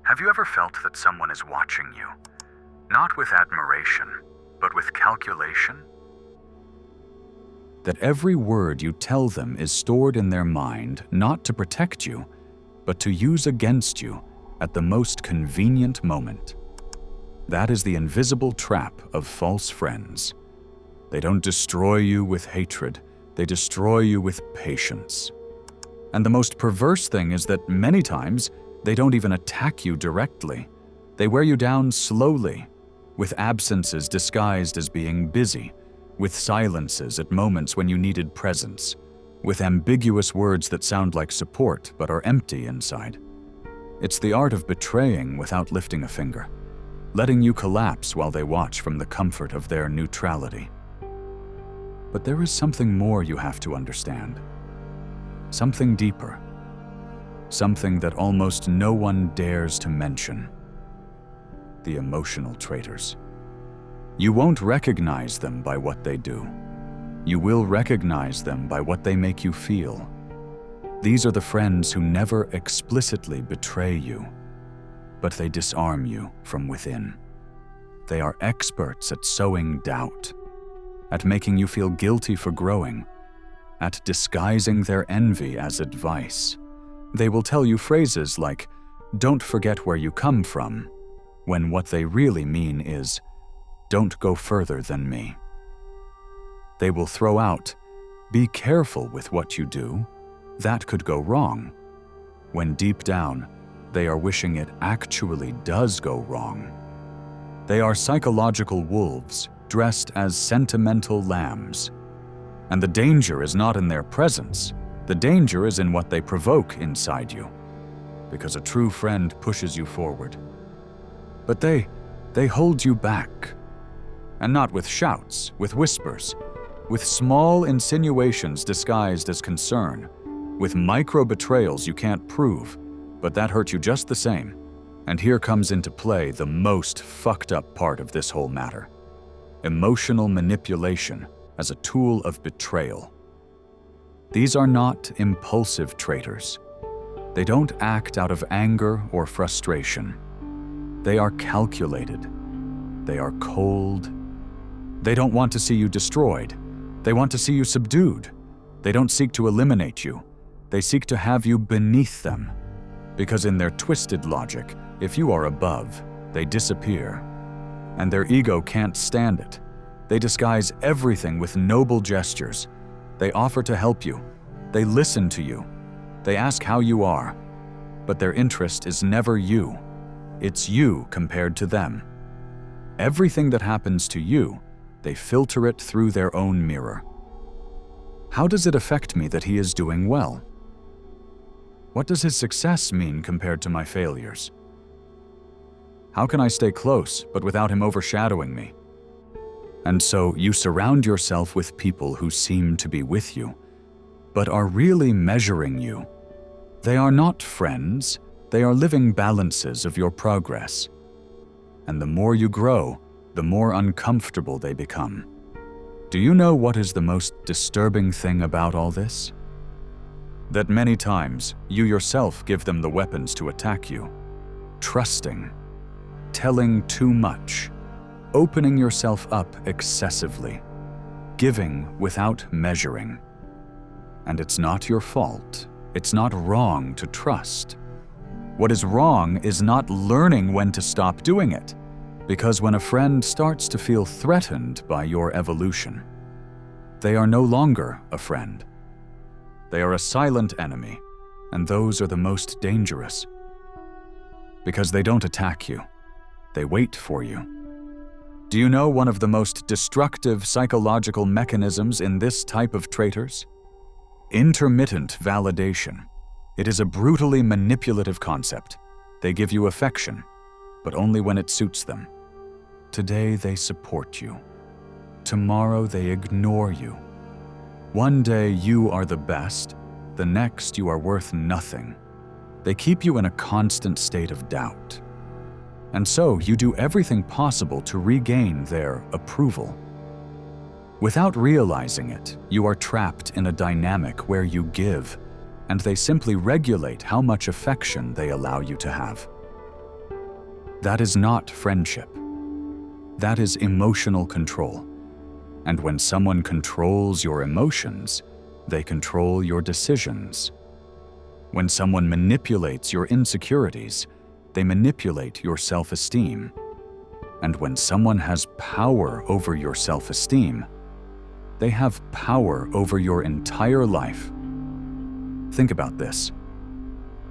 Have you ever felt that someone is watching you, not with admiration, but with calculation? That every word you tell them is stored in their mind not to protect you, but to use against you at the most convenient moment. That is the invisible trap of false friends. They don't destroy you with hatred, they destroy you with patience. And the most perverse thing is that many times they don't even attack you directly. They wear you down slowly, with absences disguised as being busy, with silences at moments when you needed presence, with ambiguous words that sound like support but are empty inside. It's the art of betraying without lifting a finger, letting you collapse while they watch from the comfort of their neutrality. But there is something more you have to understand. Something deeper. Something that almost no one dares to mention. The emotional traitors. You won't recognize them by what they do. You will recognize them by what they make you feel. These are the friends who never explicitly betray you, but they disarm you from within. They are experts at sowing doubt, at making you feel guilty for growing, at disguising their envy as advice. They will tell you phrases like, "Don't forget where you come from," when what they really mean is, "Don't go further than me." They will throw out, "Be careful with what you do. That could go wrong," when deep down, they are wishing it actually does go wrong. They are psychological wolves dressed as sentimental lambs. And the danger is not in their presence. The danger is in what they provoke inside you. Because a true friend pushes you forward. But they hold you back. And not with shouts, with whispers, with small insinuations disguised as concern, with micro-betrayals you can't prove, but that hurt you just the same. And here comes into play the most fucked up part of this whole matter. Emotional manipulation as a tool of betrayal. These are not impulsive traitors. They don't act out of anger or frustration. They are calculated. They are cold. They don't want to see you destroyed. They want to see you subdued. They don't seek to eliminate you. They seek to have you beneath them. Because in their twisted logic, if you are above, they disappear. And their ego can't stand it. They disguise everything with noble gestures. They offer to help you. They listen to you. They ask how you are. But their interest is never you. It's you compared to them. Everything that happens to you, they filter it through their own mirror. How does it affect me that he is doing well? What does his success mean compared to my failures? How can I stay close, but without him overshadowing me? And so you surround yourself with people who seem to be with you, but are really measuring you. They are not friends, they are living balances of your progress. And the more you grow, the more uncomfortable they become. Do you know what is the most disturbing thing about all this? That many times you yourself give them the weapons to attack you. Trusting. Telling too much, opening yourself up excessively, giving without measuring. And it's not your fault. It's not wrong to trust. What is wrong is not learning when to stop doing it, because when a friend starts to feel threatened by your evolution, they are no longer a friend. They are a silent enemy, and those are the most dangerous. Because they don't attack you. They wait for you. Do you know one of the most destructive psychological mechanisms in this type of traitors? Intermittent validation. It is a brutally manipulative concept. They give you affection, but only when it suits them. Today they support you. Tomorrow they ignore you. One day you are the best, the next you are worth nothing. They keep you in a constant state of doubt. And so you do everything possible to regain their approval. Without realizing it, you are trapped in a dynamic where you give, and they simply regulate how much affection they allow you to have. That is not friendship. That is emotional control. And when someone controls your emotions, they control your decisions. When someone manipulates your insecurities, they manipulate your self-esteem. And when someone has power over your self-esteem, they have power over your entire life. Think about this.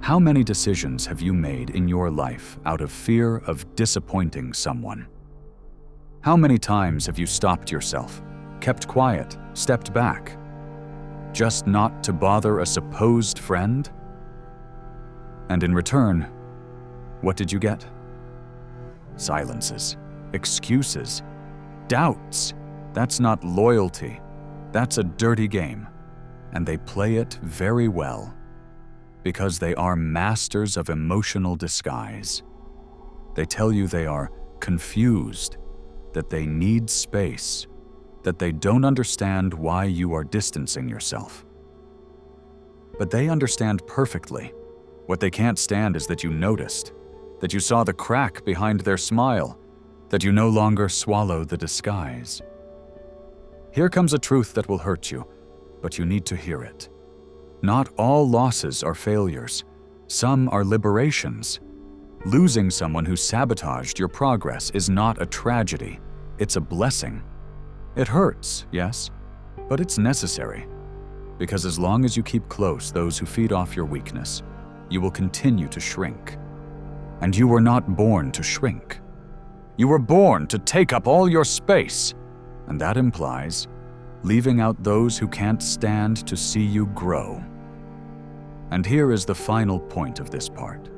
How many decisions have you made in your life out of fear of disappointing someone? How many times have you stopped yourself, kept quiet, stepped back, just not to bother a supposed friend? And in return, what did you get? Silences, excuses, doubts. That's not loyalty. That's a dirty game. And they play it very well, because they are masters of emotional disguise. They tell you they are confused, that they need space, that they don't understand why you are distancing yourself. But they understand perfectly. What they can't stand is that you noticed, that you saw the crack behind their smile, that you no longer swallow the disguise. Here comes a truth that will hurt you, but you need to hear it. Not all losses are failures. Some are liberations. Losing someone who sabotaged your progress is not a tragedy. It's a blessing. It hurts, yes, but it's necessary. Because as long as you keep close those who feed off your weakness, you will continue to shrink. And you were not born to shrink. You were born to take up all your space, and that implies leaving out those who can't stand to see you grow. And here is the final point of this part.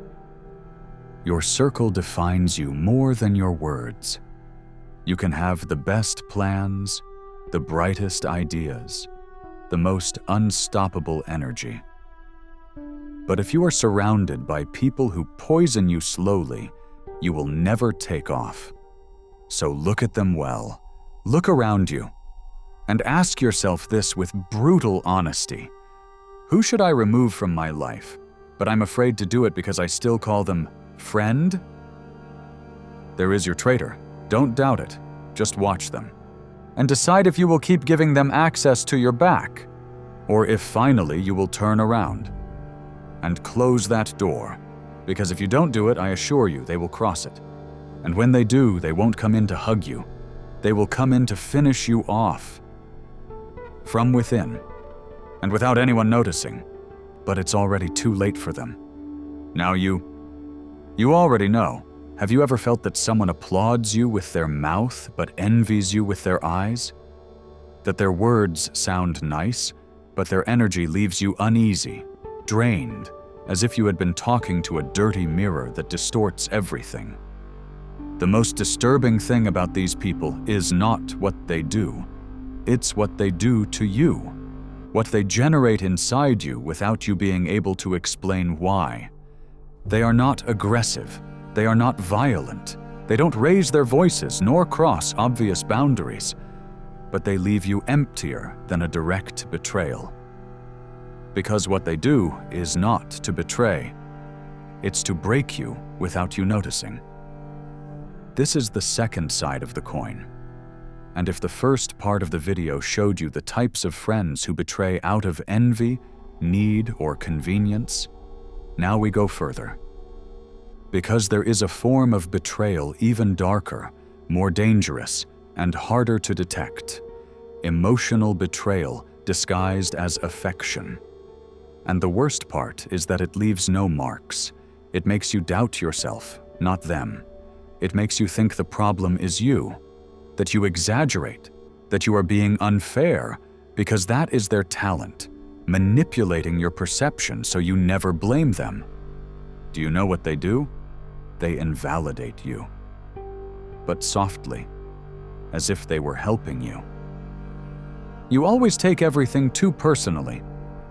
Your circle defines you more than your words. You can have the best plans, the brightest ideas, the most unstoppable energy. But if you are surrounded by people who poison you slowly, you will never take off. So look at them well. Look around you. And ask yourself this with brutal honesty. Who should I remove from my life, but I'm afraid to do it because I still call them friend? There is your traitor. Don't doubt it. Just watch them. And decide if you will keep giving them access to your back, or if finally you will turn around. And close that door, because if you don't do it, I assure you they will cross it. And when they do, they won't come in to hug you. They will come in to finish you off. From within, and without anyone noticing, but it's already too late for them. Now you already know. Have you ever felt that someone applauds you with their mouth but envies you with their eyes? That their words sound nice, but their energy leaves you uneasy, drained, as if you had been talking to a dirty mirror that distorts everything. The most disturbing thing about these people is not what they do. It's what they do to you, what they generate inside you without you being able to explain why. They are not aggressive. They are not violent. They don't raise their voices nor cross obvious boundaries, but they leave you emptier than a direct betrayal. Because what they do is not to betray. It's to break you without you noticing. This is the second side of the coin. And if the first part of the video showed you the types of friends who betray out of envy, need, or convenience, now we go further. Because there is a form of betrayal even darker, more dangerous, and harder to detect. Emotional betrayal disguised as affection. And the worst part is that it leaves no marks. It makes you doubt yourself, not them. It makes you think the problem is you, that you exaggerate, that you are being unfair, because that is their talent, manipulating your perception so you never blame them. Do you know what they do? They invalidate you, but softly, as if they were helping you. You always take everything too personally.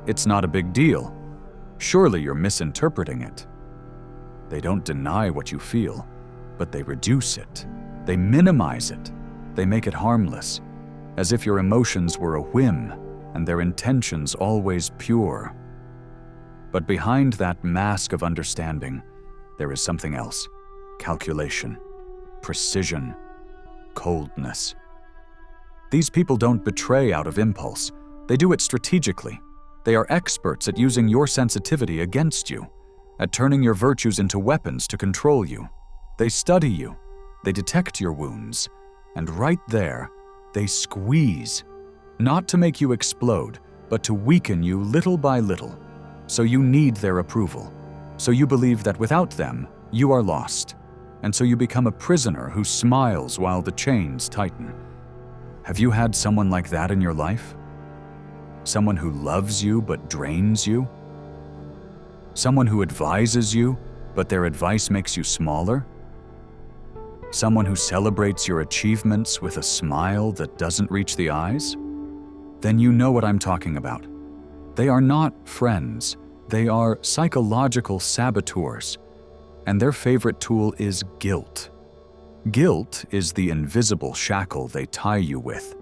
It's not a big deal. Surely you're misinterpreting it. They don't deny what you feel, but they reduce it. They minimize it. They make it harmless, as if your emotions were a whim and their intentions always pure. But behind that mask of understanding, there is something else. calculation, precision, coldness. These people don't betray out of impulse. They do it strategically. They are experts at using your sensitivity against you, at turning your virtues into weapons to control you. They study you. They detect your wounds. And right there, they squeeze, not to make you explode, but to weaken you little by little. So you need their approval. So you believe that without them, you are lost. And so you become a prisoner who smiles while the chains tighten. Have you had someone like that in your life? Someone who loves you but drains you? Someone who advises you, but their advice makes you smaller? Someone who celebrates your achievements with a smile that doesn't reach the eyes? Then you know what I'm talking about. They are not friends. They are psychological saboteurs, and their favorite tool is guilt. Guilt is the invisible shackle they tie you with,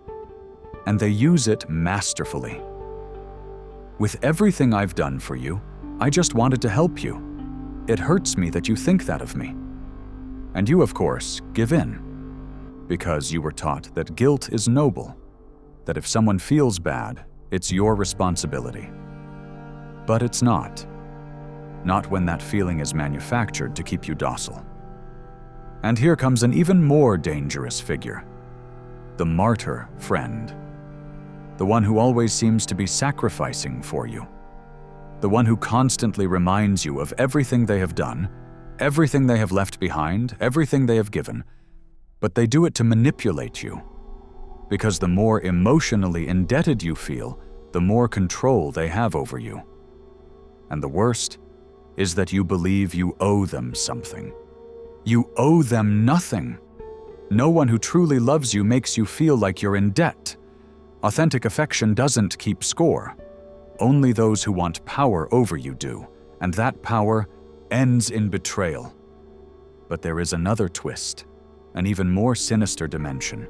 and they use it masterfully. With everything I've done for you, I just wanted to help you. It hurts me that you think that of me. And you, of course, give in, because you were taught that guilt is noble, that if someone feels bad, it's your responsibility. But it's not. Not when that feeling is manufactured to keep you docile. And here comes an even more dangerous figure, the martyr friend. The one who always seems to be sacrificing for you. The one who constantly reminds you of everything they have done, everything they have left behind, everything they have given. But they do it to manipulate you. Because the more emotionally indebted you feel, the more control they have over you. And the worst is that you believe you owe them something. You owe them nothing. No one who truly loves you makes you feel like you're in debt. Authentic affection doesn't keep score. Only those who want power over you do, and that power ends in betrayal. But there is another twist, an even more sinister dimension,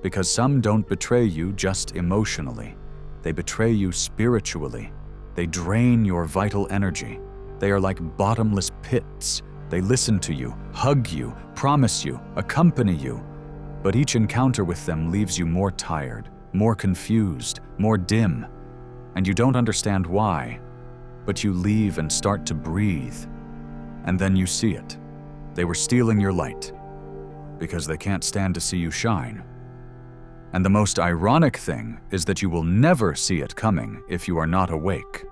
because some don't betray you just emotionally. They betray you spiritually. They drain your vital energy. They are like bottomless pits. They listen to you, hug you, promise you, accompany you. But each encounter with them leaves you more tired, more confused, more dim. And you don't understand why, but you leave and start to breathe. And then you see it. They were stealing your light, because they can't stand to see you shine. And the most ironic thing is that you will never see it coming if you are not awake,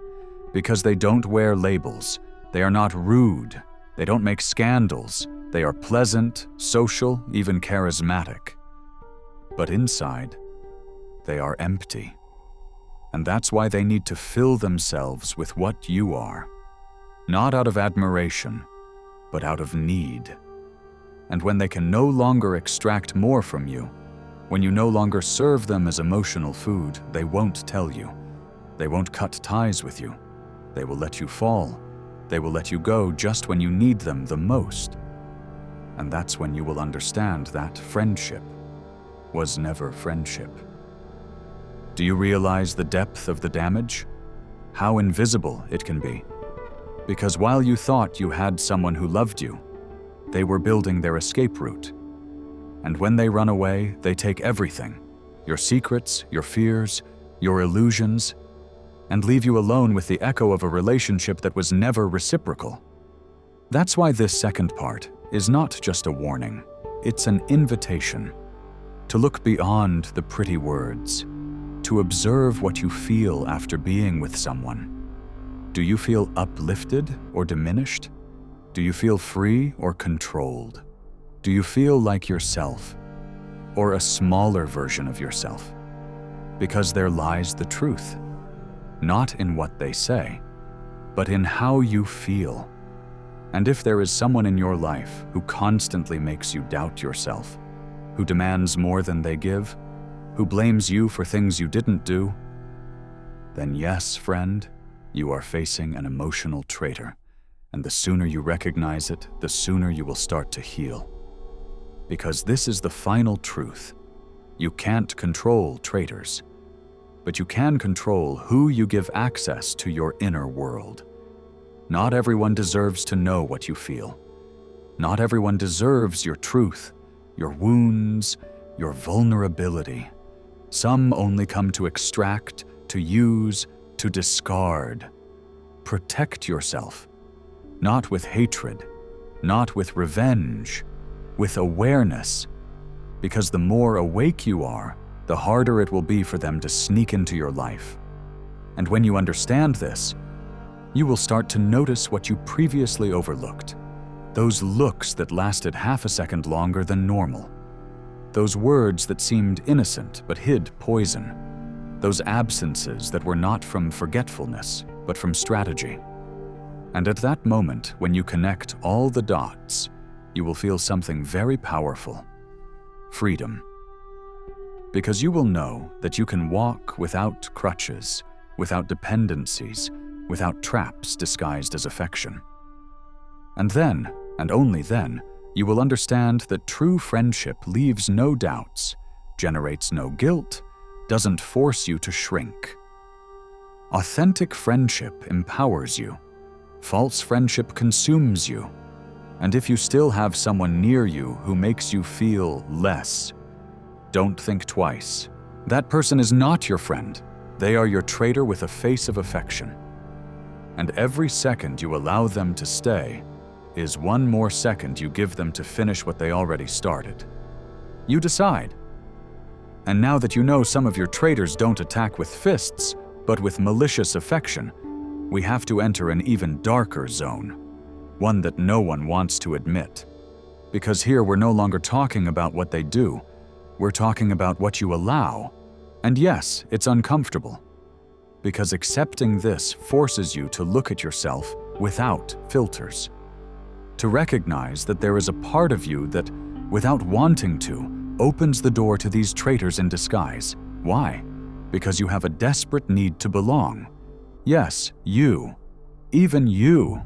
because they don't wear labels, they are not rude, they don't make scandals, they are pleasant, social, even charismatic. But inside, they are empty. And that's why they need to fill themselves with what you are, not out of admiration, but out of need. And when they can no longer extract more from you, when you no longer serve them as emotional food, they won't tell you. They won't cut ties with you. They will let you fall. They will let you go just when you need them the most. And that's when you will understand that friendship was never friendship. Do you realize the depth of the damage? How invisible it can be? Because while you thought you had someone who loved you, they were building their escape route. And when they run away, they take everything, your secrets, your fears, your illusions, and leave you alone with the echo of a relationship that was never reciprocal. That's why this second part is not just a warning, it's an invitation to look beyond the pretty words, to observe what you feel after being with someone. Do you feel uplifted or diminished? Do you feel free or controlled? Do you feel like yourself, or a smaller version of yourself? Because there lies the truth, not in what they say, but in how you feel. And if there is someone in your life who constantly makes you doubt yourself, who demands more than they give, who blames you for things you didn't do, then yes, friend, you are facing an emotional traitor. And the sooner you recognize it, the sooner you will start to heal. Because this is the final truth. You can't control traitors, but you can control who you give access to your inner world. Not everyone deserves to know what you feel. Not everyone deserves your truth, your wounds, your vulnerability. Some only come to extract, to use, to discard. Protect yourself, not with hatred, not with revenge, with awareness, because the more awake you are, the harder it will be for them to sneak into your life. And when you understand this, you will start to notice what you previously overlooked. Those looks that lasted half a second longer than normal. Those words that seemed innocent but hid poison. Those absences that were not from forgetfulness, but from strategy. And at that moment, when you connect all the dots, you will feel something very powerful. Freedom. Because you will know that you can walk without crutches, without dependencies, without traps disguised as affection. And then, and only then, you will understand that true friendship leaves no doubts, generates no guilt, doesn't force you to shrink. Authentic friendship empowers you. False friendship consumes you. And if you still have someone near you who makes you feel less, don't think twice. That person is not your friend. They are your traitor with a face of affection. And every second you allow them to stay is one more second you give them to finish what they already started. You decide. And now that you know some of your traitors don't attack with fists, but with malicious affection, we have to enter an even darker zone, one that no one wants to admit. Because here we're no longer talking about what they do, we're talking about what you allow. And yes, it's uncomfortable. Because accepting this forces you to look at yourself without filters. To recognize that there is a part of you that, without wanting to, opens the door to these traitors in disguise. Why? Because you have a desperate need to belong. Yes, you. Even you.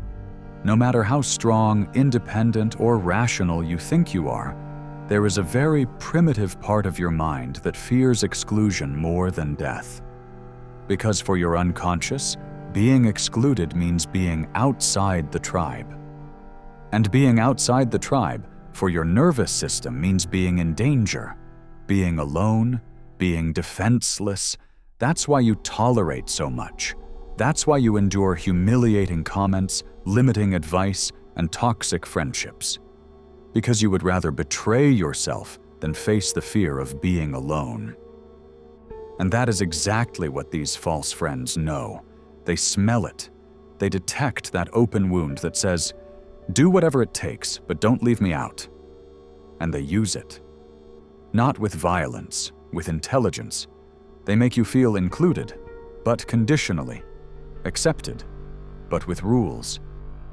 No matter how strong, independent, or rational you think you are, there is a very primitive part of your mind that fears exclusion more than death. Because for your unconscious, being excluded means being outside the tribe. And being outside the tribe, for your nervous system, means being in danger, being alone, being defenseless. That's why you tolerate so much. That's why you endure humiliating comments, limiting advice, and toxic friendships. Because you would rather betray yourself than face the fear of being alone. And that is exactly what these false friends know. They smell it. They detect that open wound that says, "Do whatever it takes, but don't leave me out." And they use it. Not with violence, with intelligence. They make you feel included, but conditionally. Accepted, but with rules.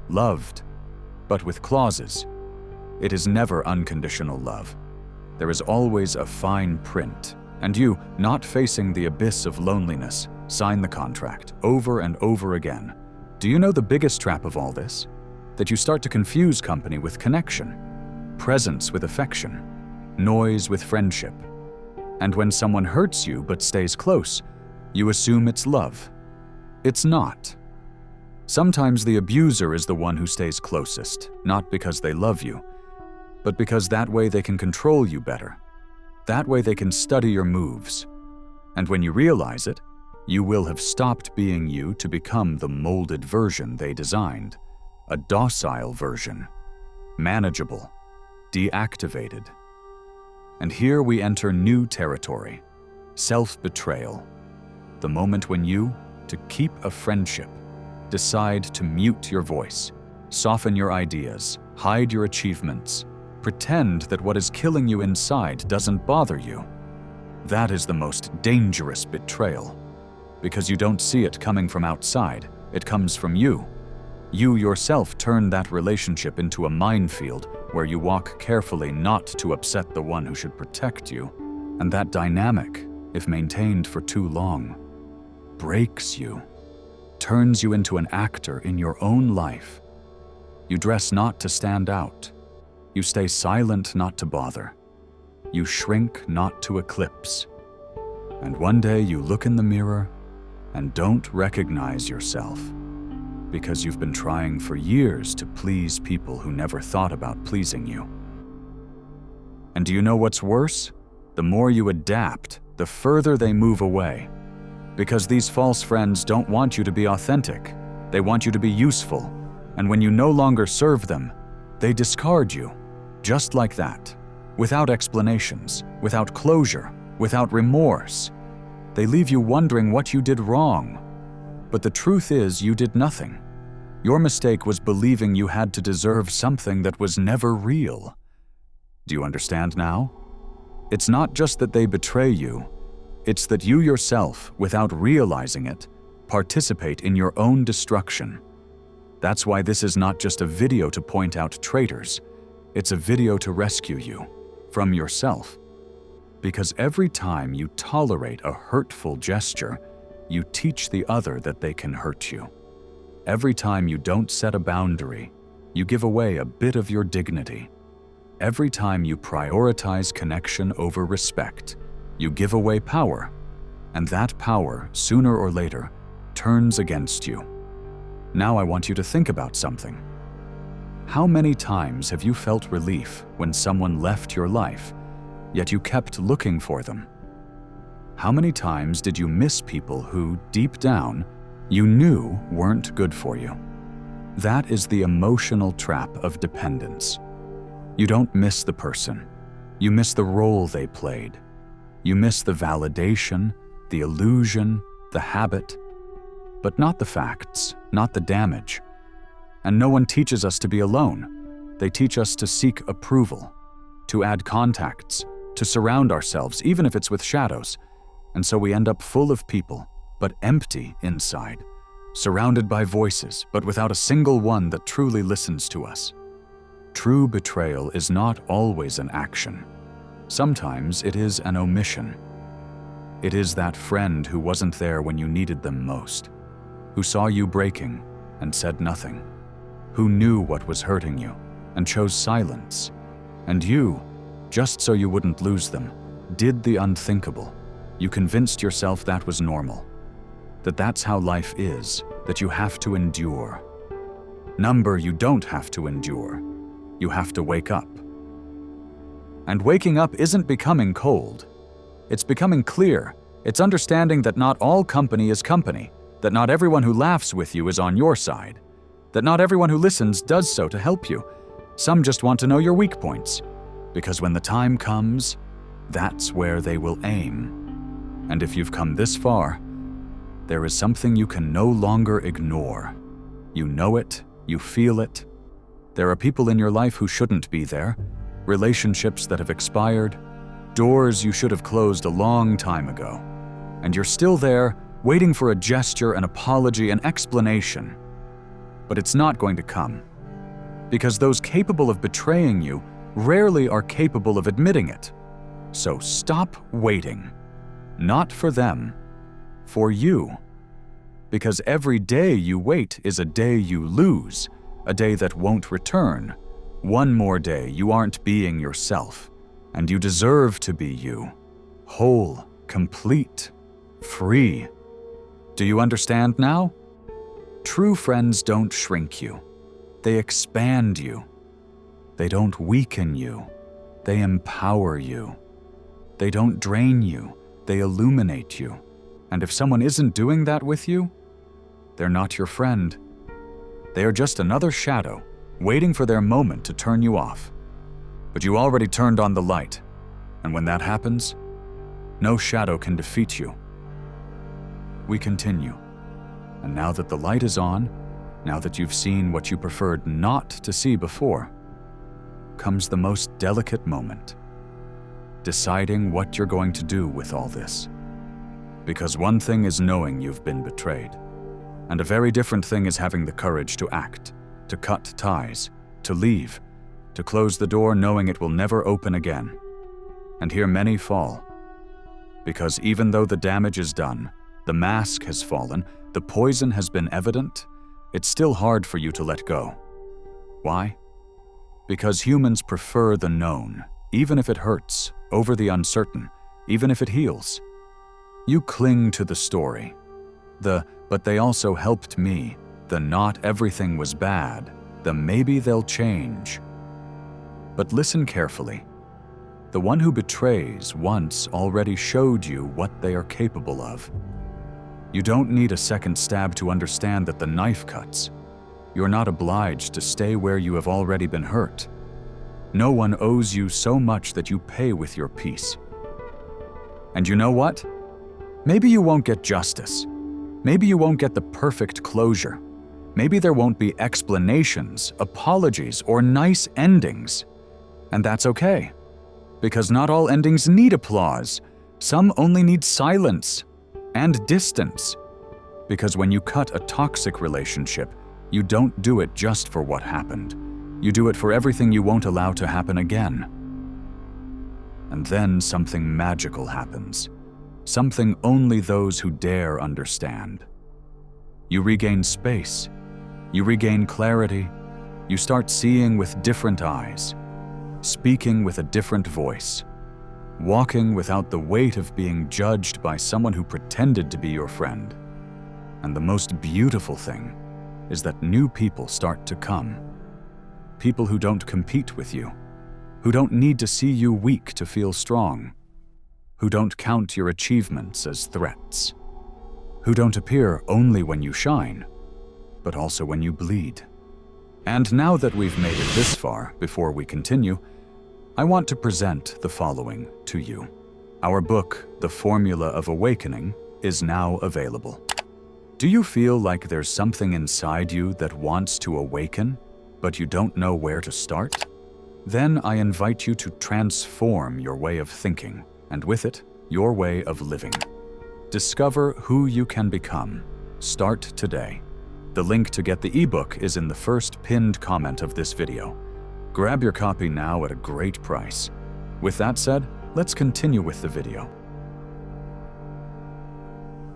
Loved, but with clauses. It is never unconditional love. There is always a fine print, and you, not facing the abyss of loneliness, sign the contract over and over again. Do you know the biggest trap of all this? That you start to confuse company with connection, presence with affection, noise with friendship. And when someone hurts you but stays close, you assume it's love. It's not. Sometimes the abuser is the one who stays closest, not because they love you, but because that way they can control you better. That way they can study your moves. And when you realize it, you will have stopped being you to become the molded version they designed. A docile version, manageable, deactivated. And here we enter new territory, self-betrayal. The moment when you, to keep a friendship, decide to mute your voice, soften your ideas, hide your achievements, pretend that what is killing you inside doesn't bother you. That is the most dangerous betrayal, because you don't see it coming from outside, it comes from you. You yourself turn that relationship into a minefield where you walk carefully not to upset the one who should protect you. And that dynamic, if maintained for too long, breaks you, turns you into an actor in your own life. You dress not to stand out. You stay silent not to bother. You shrink not to eclipse. And one day you look in the mirror and don't recognize yourself. because you've been trying for years to please people who never thought about pleasing you. And do you know what's worse? The more you adapt, the further they move away. Because these false friends don't want you to be authentic. They want you to be useful. And when you no longer serve them, they discard you. Just like that. Without explanations, without closure, without remorse. They leave you wondering what you did wrong. But the truth is, you did nothing. Your mistake was believing you had to deserve something that was never real. Do you understand now? It's not just that they betray you, it's that you yourself, without realizing it, participate in your own destruction. That's why this is not just a video to point out traitors, it's a video to rescue you from yourself. Because every time you tolerate a hurtful gesture, you teach the other that they can hurt you. Every time you don't set a boundary, you give away a bit of your dignity. Every time you prioritize connection over respect, you give away power, and that power, sooner or later, turns against you. Now I want you to think about something. How many times have you felt relief when someone left your life, yet you kept looking for them? How many times did you miss people who, deep down, you knew weren't good for you? That is the emotional trap of dependence. You don't miss the person. You miss the role they played. You miss the validation, the illusion, the habit, but not the facts, not the damage. And no one teaches us to be alone. They teach us to seek approval, to add contacts, to surround ourselves, even if it's with shadows. And so we end up full of people, but empty inside, surrounded by voices, but without a single one that truly listens to us. True betrayal is not always an action. Sometimes it is an omission. It is that friend who wasn't there when you needed them most, who saw you breaking and said nothing, who knew what was hurting you and chose silence. And you, just so you wouldn't lose them, did the unthinkable. You convinced yourself that was normal, that that's how life is, that you have to endure. Number, you don't have to endure. You have to wake up. And waking up isn't becoming cold. It's becoming clear. It's understanding that not all company is company, that not everyone who laughs with you is on your side, that not everyone who listens does so to help you. Some just want to know your weak points, because when the time comes, that's where they will aim. And if you've come this far, there is something you can no longer ignore. You know it, you feel it. There are people in your life who shouldn't be there, relationships that have expired, doors you should have closed a long time ago. And you're still there, waiting for a gesture, an apology, an explanation. But it's not going to come. Because those capable of betraying you rarely are capable of admitting it. So stop waiting. Not for them, for you. Because every day you wait is a day you lose, a day that won't return. One more day you aren't being yourself, and you deserve to be you. Whole, complete, free. Do you understand now? True friends don't shrink you. They expand you. They don't weaken you. They empower you. They don't drain you. They illuminate you. And if someone isn't doing that with you, they're not your friend. They are just another shadow, waiting for their moment to turn you off. But you already turned on the light, and when that happens, no shadow can defeat you. We continue, and now that the light is on, now that you've seen what you preferred not to see before, comes the most delicate moment, deciding what you're going to do with all this. Because one thing is knowing you've been betrayed, and a very different thing is having the courage to act, to cut ties, to leave, to close the door knowing it will never open again. And here many fall. Because even though the damage is done, the mask has fallen, the poison has been evident, it's still hard for you to let go. Why? Because humans prefer the known, even if it hurts, over the uncertain, even if it heals. You cling to the story. But they also helped me, the not everything was bad, the maybe they'll change. But listen carefully. The one who betrays once already showed you what they are capable of. You don't need a second stab to understand that the knife cuts. You're not obliged to stay where you have already been hurt. No one owes you so much that you pay with your peace. And you know what? Maybe you won't get justice. Maybe you won't get the perfect closure. Maybe there won't be explanations, apologies, or nice endings. And that's okay. Because not all endings need applause. Some only need silence and distance. Because when you cut a toxic relationship, you don't do it just for what happened. You do it for everything you won't allow to happen again. And then something magical happens. Something only those who dare understand. You regain space. You regain clarity. You start seeing with different eyes, speaking with a different voice, walking without the weight of being judged by someone who pretended to be your friend. And the most beautiful thing is that new people start to come. People who don't compete with you, who don't need to see you weak to feel strong, who don't count your achievements as threats, who don't appear only when you shine, but also when you bleed. And now that we've made it this far, before we continue, I want to present the following to you. Our book, The Formula of Awakening, is now available. Do you feel like there's something inside you that wants to awaken, but you don't know where to start? Then I invite you to transform your way of thinking, and with it, your way of living. Discover who you can become. Start today. The link to get the ebook is in the first pinned comment of this video. Grab your copy now at a great price. With that said, let's continue with the video.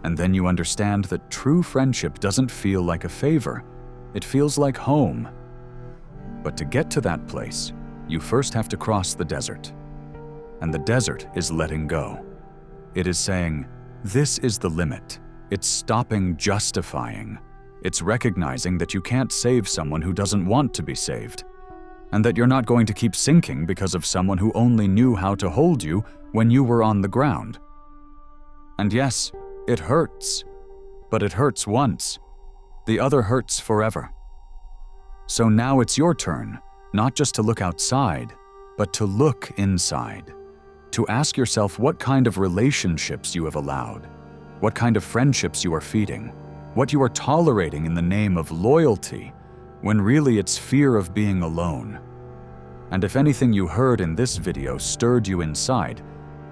And then you understand that true friendship doesn't feel like a favor. It feels like home. But to get to that place, you first have to cross the desert. And the desert is letting go. It is saying, this is the limit. It's stopping justifying. It's recognizing that you can't save someone who doesn't want to be saved, and that you're not going to keep sinking because of someone who only knew how to hold you when you were on the ground. And yes, it hurts, but it hurts once. The other hurts forever. So now it's your turn, not just to look outside, but to look inside. To ask yourself what kind of relationships you have allowed, what kind of friendships you are feeding, what you are tolerating in the name of loyalty, when really it's fear of being alone. And if anything you heard in this video stirred you inside,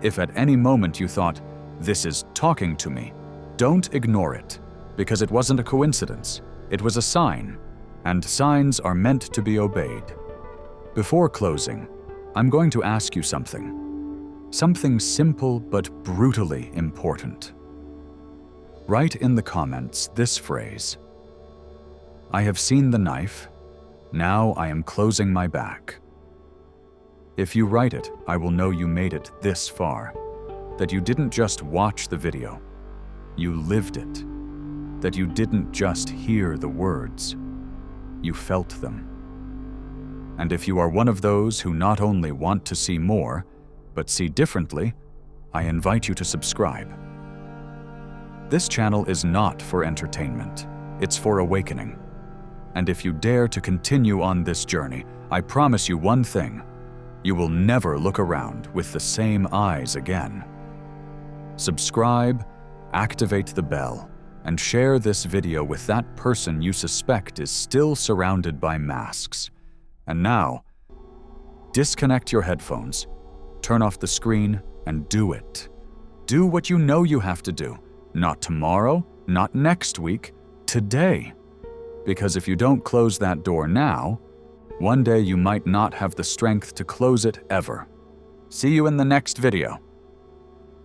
if at any moment you thought, this is talking to me, don't ignore it, because it wasn't a coincidence, it was a sign, and signs are meant to be obeyed. Before closing, I'm going to ask you something. Something simple but brutally important. Write in the comments this phrase: I have seen the knife, now I am closing my back. If you write it, I will know you made it this far, that you didn't just watch the video, you lived it, that you didn't just hear the words, you felt them. And if you are one of those who not only want to see more, but see differently, I invite you to subscribe. This channel is not for entertainment, it's for awakening. And if you dare to continue on this journey, I promise you one thing: you will never look around with the same eyes again. Subscribe, activate the bell, and share this video with that person you suspect is still surrounded by masks. And now, disconnect your headphones, turn off the screen, and do it. Do what you know you have to do. Not tomorrow, not next week, today. Because if you don't close that door now, one day you might not have the strength to close it ever. See you in the next video.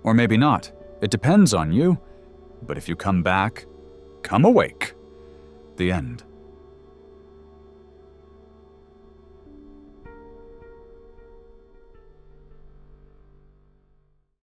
Or maybe not. It depends on you. But if you come back, come awake. The end.